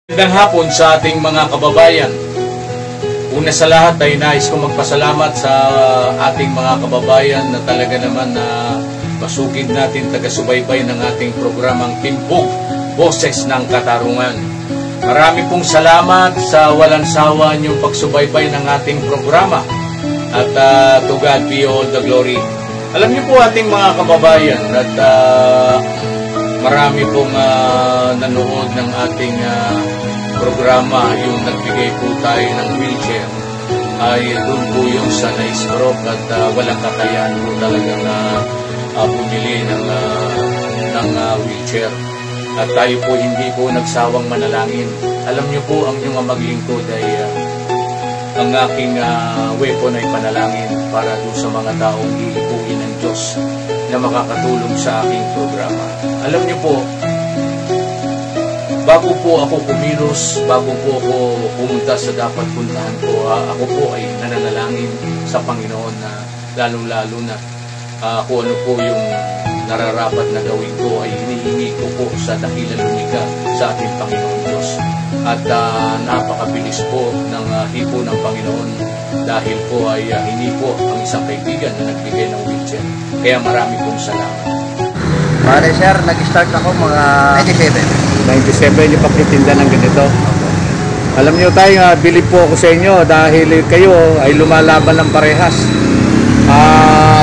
Magandang hapon sa ating mga kababayan. Una sa lahat ay nais ko magpasalamat sa ating mga kababayan na talaga naman na masugid natin taga-subaybay ng ating programang Timpog, Boses ng Katarungan. Marami pong salamat sa walang sawa niyong pagsubaybay ng ating programa at to God be all the glory. Alam niyo po ating mga kababayan at marami pong nanood ng ating programa, yung nagbigay po tayo ng wheelchair, ay doon po yung sa na-stroke at walang kakayahan po talagang bumili ng wheelchair. At tayo po hindi po nagsawang manalangin. Alam niyo po, ang inyong maglingkod ay ang aking weapon ay panalangin para doon sa mga taong iipuin ng Diyos na makakatulong sa aking programa. Alam niyo po, bago po ako kumilos, bago po ako pumunta sa dapat puntahan ko, ako po ay nananalangin sa Panginoon na lalong-lalo na kung ano po yung nararapat na gawin ko ay hinihingi ko po sa dakilang lumikha sa ating Panginoon Diyos. At napakabilis po ng hipo ng Panginoon dahil po ay hindi po ang isang kaibigan na nagbigay ng wheelchair. Kaya marami pong salamat. Pare sir, nag-start ako mga 97 yung pagtitinda ng ganito. Alam niyo tayo, bilib po ako sa inyo dahil kayo ay lumalaban ng parehas.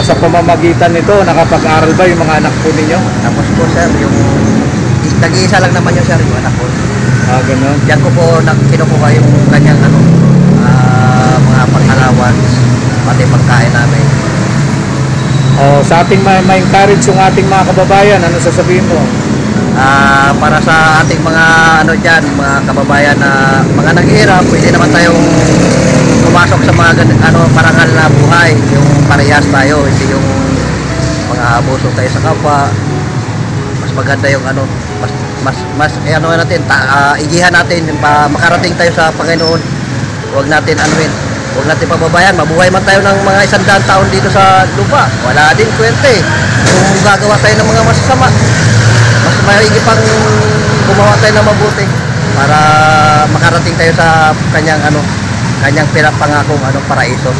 Sa pamamagitan nito, nakapag-aral ba yung mga anak po ninyo? Tapos po sir, yung nag-iisa lang naman yun sir, yung anak ko. Ganun. Diyan ko po kinukuha yung kanyang mga pang-allowance, pati pagkain namin. Sa ating ma-encourage yung ating mga kababayan, ano sasabihin mo? Para sa ating mga dyan, mga kababayan na mga naghihirap, pwede naman tayong pumasok sa mga parangal na buhay, yung parehas tayo, hindi yung mga abuso tayo sa kapwa. Mas maganda yung natin, igihan natin makarating tayo sa Panginoon. Huwag natin huwag natin pababayan, mabuhay man tayo ng mga 100 taon dito sa lupa, wala din kwente. Kung gagawa tayo ng mga masasama, mas maigi pang gumawa tayo ng mabuti para makarating tayo sa kanyang pinapangakong paraiso.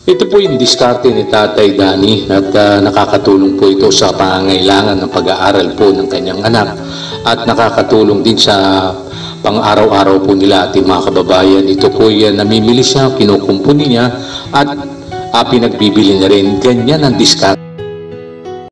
Ito po yung diskarte ni Tatay Danny at nakakatulong po ito sa pangangailangan ng pag-aaral po ng kanyang anak at nakakatulong din sa pang-araw-araw po nila ating mga kababayan. Ito po yan, namimili siya, kinukumpuni niya at pinagbibili na rin. Ganyan ang diskarte.